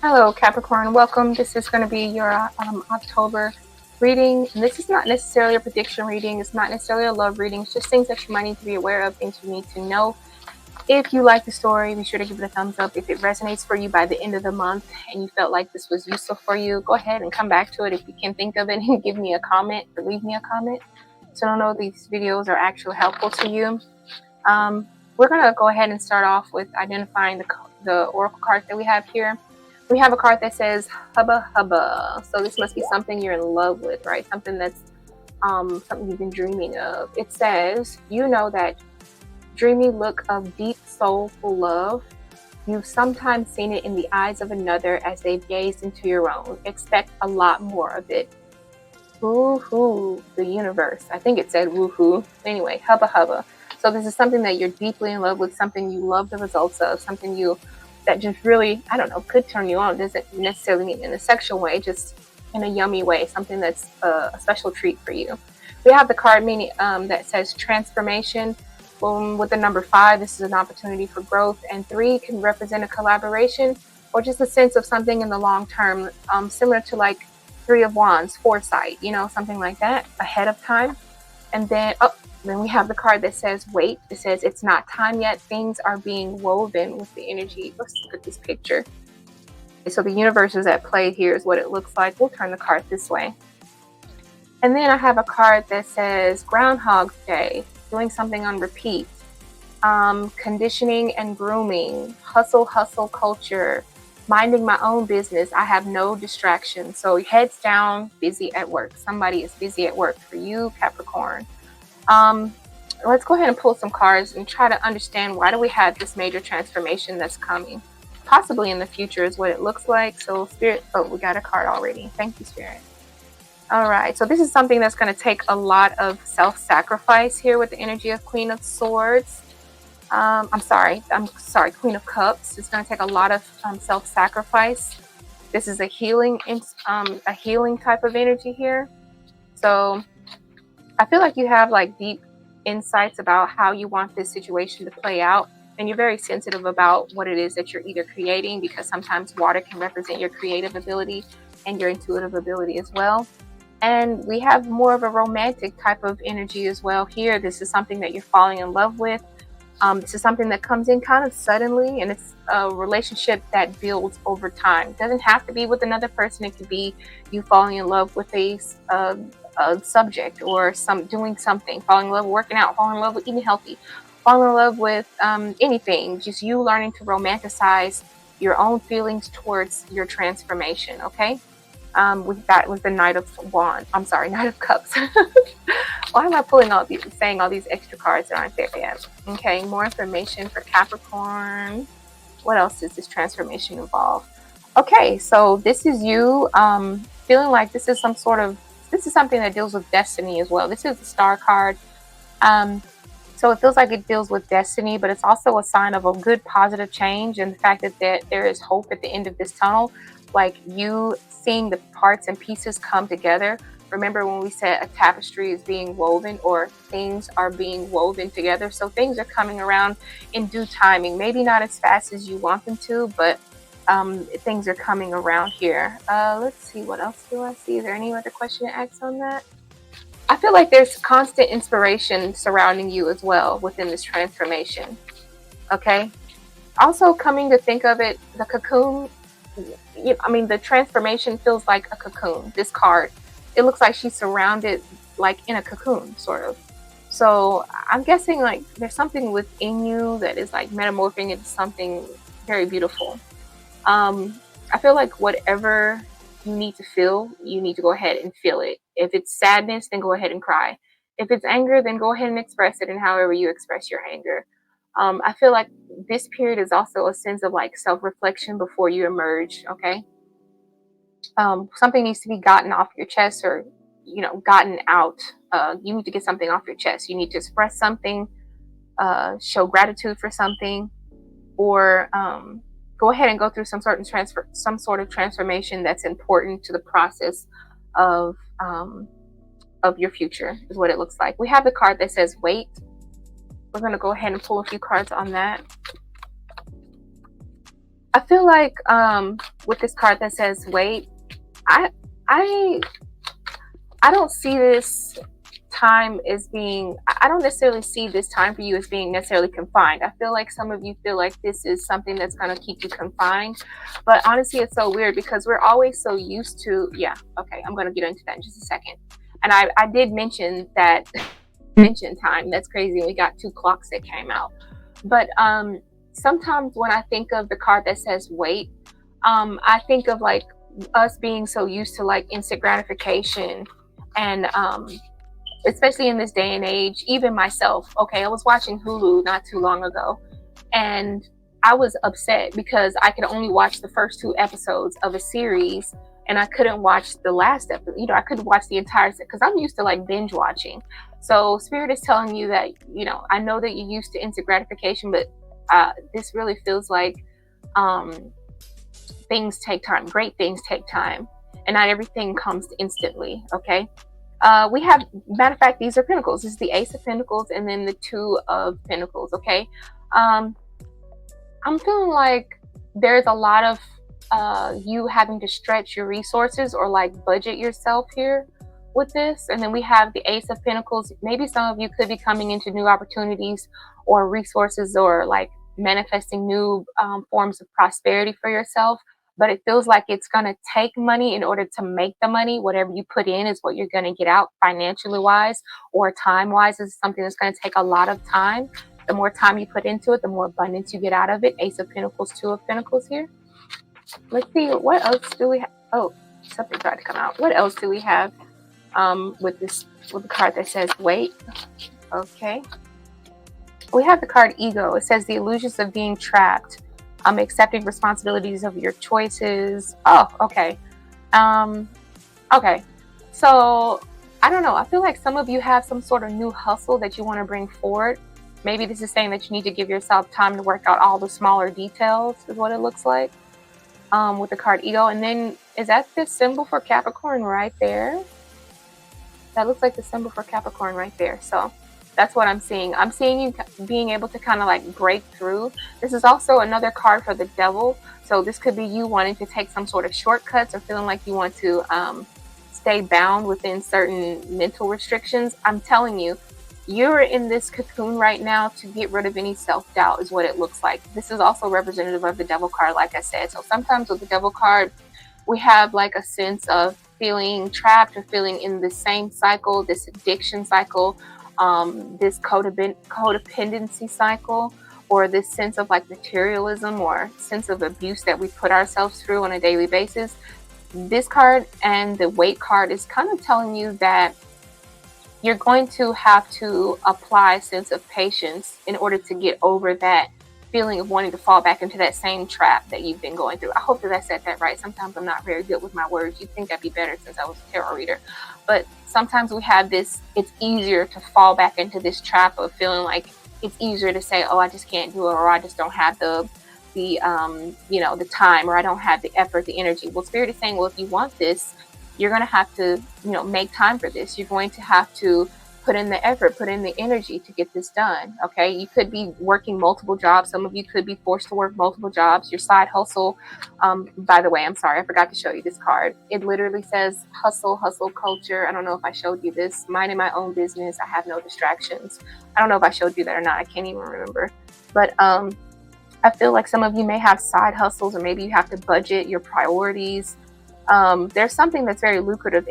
Hello, Capricorn. Welcome. This is going to be your October reading. And this is not necessarily a prediction reading. It's not necessarily a love reading. It's just things that you might need to be aware of, things you need to know. If you like the story, be sure to give it a thumbs up. If it resonates for you by the end of the month and you felt like this was useful for you, go ahead and come back to it if you can think of it and give me a comment or leave me a comment so I know these videos are actually helpful to you. We're going to go ahead and start off with identifying the oracle cards that we have here. We have a card that says hubba hubba. So this must be something you're in love with, right? Something that's something you've been dreaming of. It says, you know that dreamy look of deep soulful love. You've sometimes seen it in the eyes of another as they've gazed into your own. Expect a lot more of it. Woohoo, the universe. I think it said woohoo. Anyway, hubba hubba. So this is something that you're deeply in love with, something you love the results of, something that just really, I don't know, could turn you on. It doesn't necessarily mean in a sexual way, just in a yummy way, something that's a special treat for you. We have the card meaning that says transformation. With the number 5, this is an opportunity for growth, and 3 can represent a collaboration or just a sense of something in the long term, similar to like 3 of Wands, foresight, something like that, ahead of time. And then we have the card that says wait. It says it's not time yet. Things are being woven with the energy. Let's look at this picture. So the universe is at play here is what it looks like. We'll turn the card this way. And then I have a card that says Groundhog Day, doing something on repeat. Conditioning and grooming, hustle culture, minding my own business. I have no distractions. So heads down, busy at work. Somebody is busy at work for you, Capricorn. Let's go ahead and pull some cards and try to understand, why do we have this major transformation that's coming? Possibly in the future is what it looks like. So Spirit, we got a card already. Thank you, Spirit. All right, so this is something that's going to take a lot of self-sacrifice here with the energy of Queen of Swords. I'm sorry, Queen of Cups. It's going to take a lot of self-sacrifice. This is a healing type of energy here. So I feel like you have like deep insights about how you want this situation to play out, and you're very sensitive about what it is that you're either creating, because sometimes water can represent your creative ability and your intuitive ability as well. And we have more of a romantic type of energy as well here. This is something that you're falling in love with. This is something that comes in kind of suddenly, and it's a relationship that builds over time. It doesn't have to be with another person. It could be you falling in love with a subject or doing something, falling in love with working out, falling in love with eating healthy, falling in love with anything. Just you learning to romanticize your own feelings towards your transformation. Okay. That was the Knight of Cups. Why am I saying all these extra cards that aren't there yet? Okay, more information for Capricorn. What else does this transformation involve? Okay, so this is you feeling like this is something that deals with destiny as well. This is the Star card. So it feels like it deals with destiny, but it's also a sign of a good positive change, and the fact that there is hope at the end of this tunnel, like you seeing the parts and pieces come together. Remember when we said a tapestry is being woven, or things are being woven together? So things are coming around in due timing, maybe not as fast as you want them to, but things are coming around here. Let's see, what else do I see? Is there any other question to ask on that? I feel like there's constant inspiration surrounding you as well within this transformation. Okay. Also, coming to think of it, the cocoon, the transformation feels like a cocoon. This card, it looks like she's surrounded like in a cocoon, sort of. So I'm guessing like there's something within you that is like metamorphing into something very beautiful. I feel like whatever you need to feel, you need to go ahead and feel it. If it's sadness, then go ahead and cry. If it's anger, then go ahead and express it in however you express your anger. I feel like this period is also a sense of like self-reflection before you emerge. Okay. Something needs to be gotten off your chest, or gotten out. You need to get something off your chest. You need to express something, show gratitude for something, or go ahead and go through some sort of transformation that's important to the process of your future, is what it looks like. We have the card that says wait. We're going to go ahead and pull a few cards on that. I feel like with this card that says wait, I I I don't see this time as being, I don't necessarily see this time for you as being necessarily confined. I feel like some of you feel like this is something that's going to keep you confined. But honestly, it's so weird because we're always so used to, yeah, okay, I'm going to get into that in just a second. And I did mention that, mention time. That's crazy. We got two clocks that came out. But sometimes when I think of the card that says wait, I think of like us being so used to like instant gratification and especially in this day and age, even myself. Okay, I was watching Hulu not too long ago, and I was upset because I could only watch the first two episodes of a series, and I couldn't watch the last episode. I couldn't watch the entire set because I'm used to like binge watching. So Spirit is telling you that I know that you're used to instant gratification, but this really feels like um, things take time. Great things take time, and not everything comes instantly. Okay. We have, matter of fact, these are Pentacles. This is the Ace of Pentacles and then the Two of Pentacles. Okay. Um, I'm feeling like there's a lot of you having to stretch your resources or like budget yourself here with this. And then we have the Ace of Pentacles. Maybe some of you could be coming into new opportunities or resources or like manifesting new forms of prosperity for yourself. But it feels like it's going to take money in order to make the money. Whatever you put in is what you're going to get out financially wise or time wise. Is something that's going to take a lot of time. The more time you put into it, the more abundance you get out of it. Ace of Pentacles, Two of Pentacles here. Let's see, what else do we have? Oh, something tried to come out. What else do we have with the card that says wait? Okay. We have the card Ego. It says the illusions of being trapped, accepting responsibilities of your choices. Oh, okay. Okay. So I don't know. I feel like some of you have some sort of new hustle that you want to bring forward. Maybe this is saying that you need to give yourself time to work out all the smaller details, is what it looks like with the card Ego. And then is that the symbol for Capricorn right there? That looks like the symbol for Capricorn right there. So that's what I'm seeing. I'm seeing you being able to kind of like break through. This is also another card for the Devil. So this could be you wanting to take some sort of shortcuts or feeling like you want to stay bound within certain mental restrictions. I'm telling you, you're in this cocoon right now to get rid of any self-doubt is what it looks like. This is also representative of the Devil card, like I said. So sometimes with the Devil card, we have like a sense of feeling trapped or feeling in the same cycle, this addiction cycle, this codependency cycle, or this sense of like materialism or sense of abuse that we put ourselves through on a daily basis. This card and the Wait card is kind of telling you that you're going to have to apply a sense of patience in order to get over that feeling of wanting to fall back into that same trap that you've been going through. I hope that I said that right. Sometimes I'm not very good with my words. You'd think I'd be better since I was a tarot reader. But sometimes we have this, it's easier to fall back into this trap of feeling like it's easier to say, oh, I just can't do it, or I just don't have the time, or I don't have the effort, the energy. Well, Spirit is saying, well, if you want this, you're going to have to, make time for this. You're going to have to put in the effort, put in the energy to get this done. Okay. You could be working multiple jobs. Some of you could be forced to work multiple jobs. Your side hustle. By the way, I'm sorry, I forgot to show you this card. It literally says hustle culture. I don't know if I showed you this. Minding my own business. I have no distractions. I don't know if I showed you that or not. I can't even remember. But I feel like some of you may have side hustles, or maybe you have to budget your priorities. There's something that's very lucrative,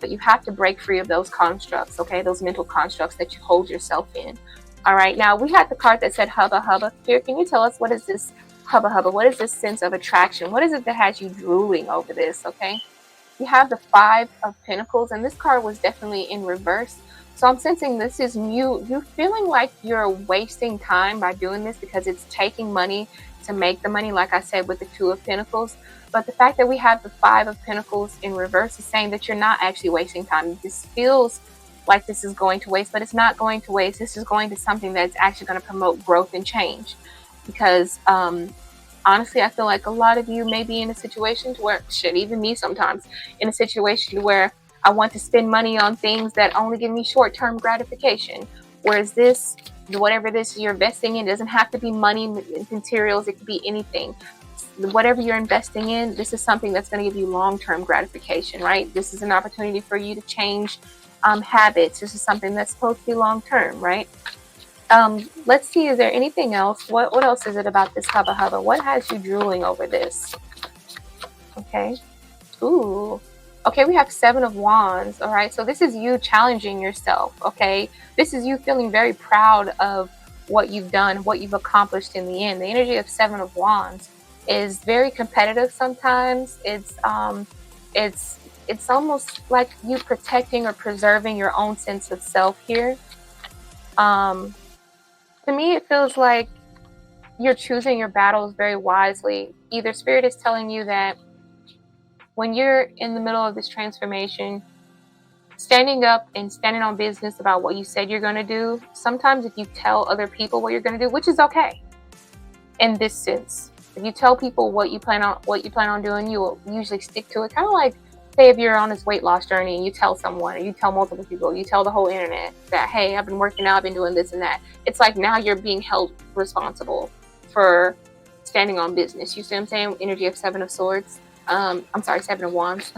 but you have to break free of those constructs, okay? Those mental constructs that you hold yourself in. All right, now we had the card that said hubba hubba. Here, can you tell us, what is this hubba hubba? What is this sense of attraction? What is it that has you drooling over this, okay? You have the Five of Pentacles, and this card was definitely in reverse. So I'm sensing this is you feeling like you're wasting time by doing this because it's taking money to make the money, like I said, with the Two of Pentacles. But the fact that we have the Five of Pentacles in reverse is saying that you're not actually wasting time. This feels like this is going to waste, but it's not going to waste. This is going to something that's actually going to promote growth and change. Because honestly, I feel like a lot of you may be in a situation to where, shit, even me sometimes, in a situation where I want to spend money on things that only give me short-term gratification. Whereas this, whatever this you're investing in, doesn't have to be money, materials. It could be anything. whatever you're investing in, this is something that's going to give you long-term gratification, right? This is an opportunity for you to change habits. This is something that's supposed to be long-term, right? Let's see, is there anything else? What else is it about this hubba hubba? What has you drooling over this? Okay. Ooh. Okay, we have Seven of Wands. All right. So this is you challenging yourself. Okay. This is you feeling very proud of what you've done, what you've accomplished in the end. The energy of Seven of Wands is very competitive sometimes. It's almost like you protecting or preserving your own sense of self here. To me, it feels like you're choosing your battles very wisely. Either Spirit is telling you that when you're in the middle of this transformation, standing up and standing on business about what you said you're going to do, sometimes if you tell other people what you're going to do, which is okay in this sense, if you tell people what you plan on doing, you will usually stick to it. Kind of like, say, if you're on this weight loss journey and you tell someone, or you tell multiple people, you tell the whole internet that, hey, I've been working out, I've been doing this and that. It's like now you're being held responsible for standing on business. You see what I'm saying? Energy of Seven of Swords. I'm sorry, Seven of Wands.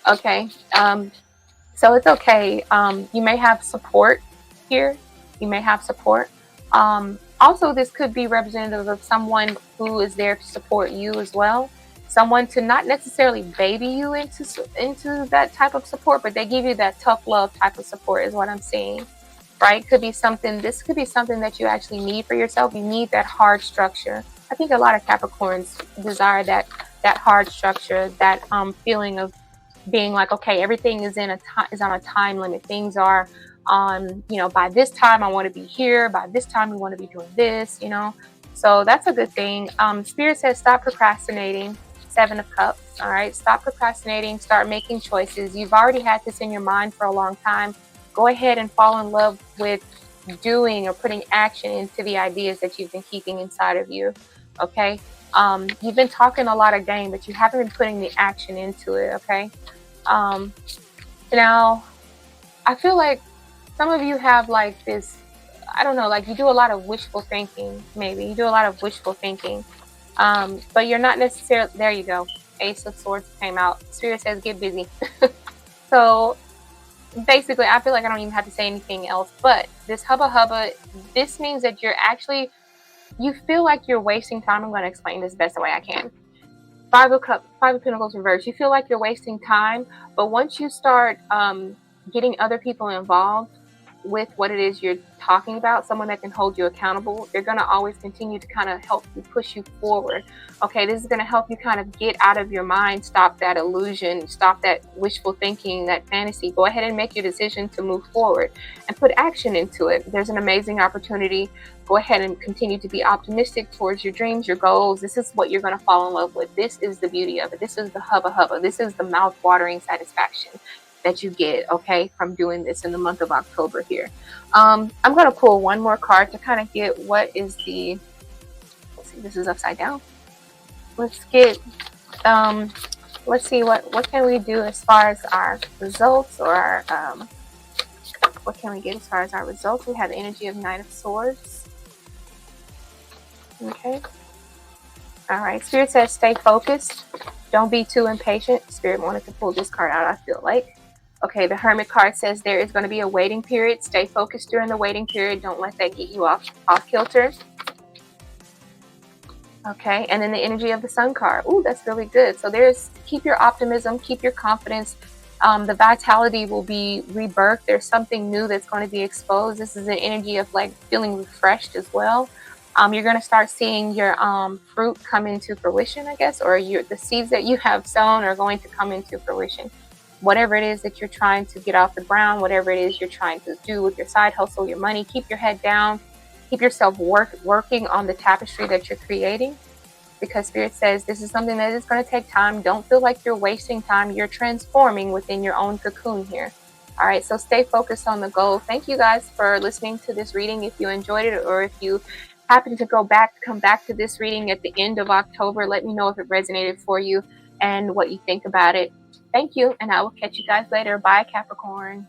Okay. So it's okay. You may have support here. You may have support. Also, this could be representative of someone who is there to support you as well. Someone to not necessarily baby you into that type of support, but they give you that tough love type of support is what I'm seeing. Right? This could be something that you actually need for yourself. You need that hard structure. I think a lot of Capricorns desire that hard structure, that feeling of being like, okay, everything is on a time limit. Things are on, by this time I want to be here. By this time we want to be doing this, So that's a good thing. Spirit says stop procrastinating. Seven of Cups. All right. Stop procrastinating. Start making choices. You've already had this in your mind for a long time. Go ahead and fall in love with doing or putting action into the ideas that you've been keeping inside of you. Okay. You've been talking a lot of game, but you haven't been putting the action into it. Okay. Now, I feel like some of you have like this, I don't know, like you do a lot of wishful thinking. Maybe you do a lot of wishful thinking, but you're not necessarily, there you go. Ace of Swords came out. Spirit says get busy. So basically, I feel like I don't even have to say anything else, but this hubba hubba, this means that you feel like you're wasting time. I'm going to explain this the best way I can. Five of Pentacles reverse. You feel like you're wasting time, but once you start getting other people involved with what it is you're talking about, someone that can hold you accountable, they're going to always continue to kind of help you, push you forward. Okay, this is going to help you kind of get out of your mind, stop that illusion, stop that wishful thinking, that fantasy. Go ahead and make your decision to move forward and put action into it. There's an amazing opportunity. Go ahead and continue to be optimistic towards your dreams, your goals. This is what you're going to fall in love with. This is the beauty of it. This is the hubba hubba. This is the mouth-watering satisfaction that you get, okay, from doing this in the month of October here. I'm going to pull one more card to kind of get what is the, let's see, this is upside down. Let's get, let's see what can we do as far as our results, or our, what can we get as far as our results? We have the energy of Knight of Swords. Okay. All right. Spirit says stay focused. Don't be too impatient. Spirit wanted to pull this card out, I feel like. Okay, the Hermit card says there is going to be a waiting period. Stay focused during the waiting period. Don't let that get you off kilter. Okay, and then the energy of the Sun card. Ooh, that's really good. So keep your optimism, keep your confidence. The vitality will be rebirthed. There's something new that's going to be exposed. This is an energy of like feeling refreshed as well. You're going to start seeing your fruit come into fruition, I guess, or the seeds that you have sown are going to come into fruition. Whatever it is that you're trying to get off the ground, whatever it is you're trying to do with your side hustle, your money, keep your head down, keep yourself working on the tapestry that you're creating, because Spirit says this is something that is going to take time. Don't feel like you're wasting time. You're transforming within your own cocoon here. All right, so stay focused on the goal. Thank you guys for listening to this reading. If you enjoyed it, or if you happen to come back to this reading at the end of October, let me know if it resonated for you and what you think about it. Thank you, and I will catch you guys later. Bye, Capricorn.